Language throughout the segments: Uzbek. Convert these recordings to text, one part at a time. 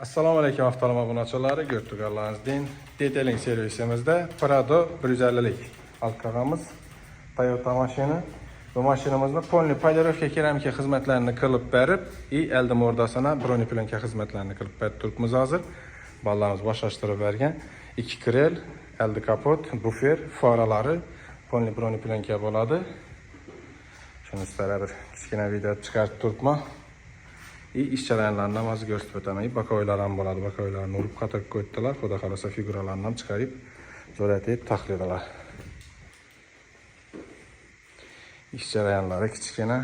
Assalamu alaykum avtomobil obunaçıları, görtüqarlarınızdan detailing servisimizde Prado 150'lik alt kağımız Toyota maşını. Bu maşınımızda polni polirovka keramika xizmatlarini qilib berib, eldim o'rdasına broneplenka xizmatlarini qilib berib turibmiz hozir. Ballarimiz boshashtirib bergan. 2 krel, eldi kapot, bufer, faralari polni broneplenka bo'ladi. Shuni sizlarga bir kichkina video chiqarib turibman. İş jarayonlarini hozir ko'rsatib o'taman. Bakoylar ham bo'ladi. Bakoylarni urib qator qo'ydilar. Xudo xolasa figuralarni ham chiqarib, zo'ratib taxladilar. İş jarayonlari kichkina.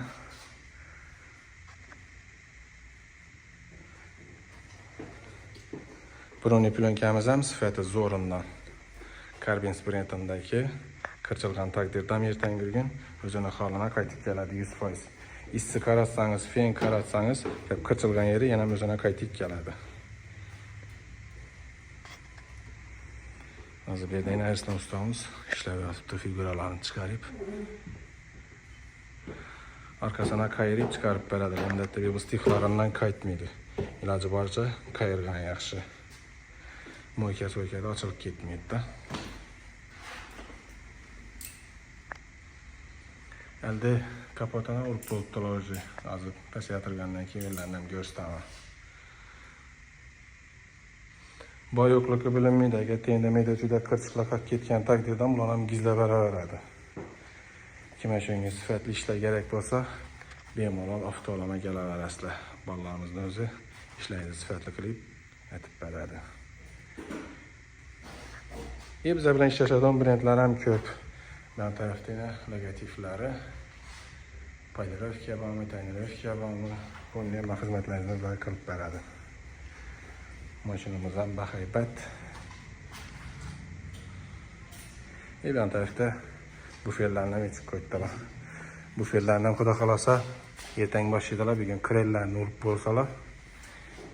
Broneplenkamiz ham sifati zo'rindan. Carbon brendindagi qirchilgan taqdirda ertangi bir kun o'zini holina qaytib keladi 100%. İssiq qaratsangiz, fen qaratsangiz, qirchilgan yeri yana o'zini qaytib keladi. Hozir bu yerda Ariston ustamız ishlab yotibdi, figuralarni chiqarib. Arkasına qayirib chiqarib beradi. Endi bu stixlaridan qaytmaydi. Iloji boricha qayirgan yaxshi. Mo'yka-so'ykada ochilib ketmaydi-da. Elde kapotana urib bo'libdilar o'zi. Hozir pasaytirgandan keyin ularni ham ko'rsataman. Boy yo'qligi bilinmaydi. Agar tendamida juda qirchiqlab ketgan taqdirda ular ham gizlab beraveradi. Kimga shunga sifatli ishlar kerak bo'lsa, bemalol avtoolama kelaverasizlar. Bolalarimizni o'zi ishlaydi, sifatli qilib aytib beradi. Biz bilan ishlashadigan brendlar ham ko'p. Ben tarafta logotiflari, polirovka bormi, tonirovka bormi, bunday hamma xizmatlaringizni ular qilib beradi. Mashinamiz ham bahaybat. Ben tarafta buferlarni ham yechib qo'ydilar. Buferlarni ham xudo xolasa ertang boshlaydilar, bugun krellarni urib bo'lsalar,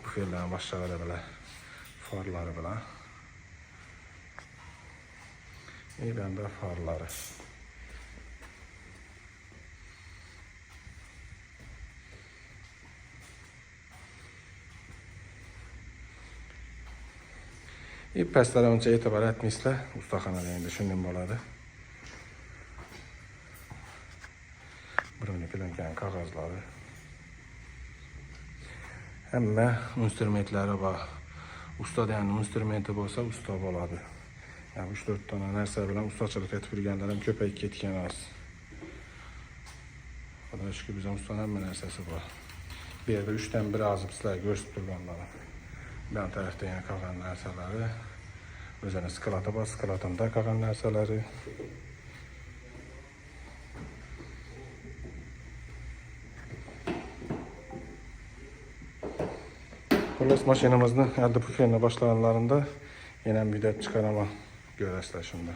buferlarni boshlaydilar. Farlari bilan. Ben de farları. Pastlara uncha e'tibor etmaysizlar. Ustaxonada endi shunday bo'ladi. Broneplenkaning qog'ozlari. Hamma instrumentlari bor. Ustada ham instrumenti bo'lsa, usta bo'ladi. 3-4 tane narsa bilan ustachilik etib yurganlar ham ko'payib ketgan az. Xudo shukr, bizning ustaning hamma narsasi bor. Bu yerda 3 dan 1 azib sizlarga ko'rsatib turganlar. Bu tarafda yana qolgan narsalari, o'zini sklati bor, sklatimda qolgan narsalari. Xullas mashinamizni eldi puferni boshlaganlarida yana video chiqaraman. Görərsizlər şunda.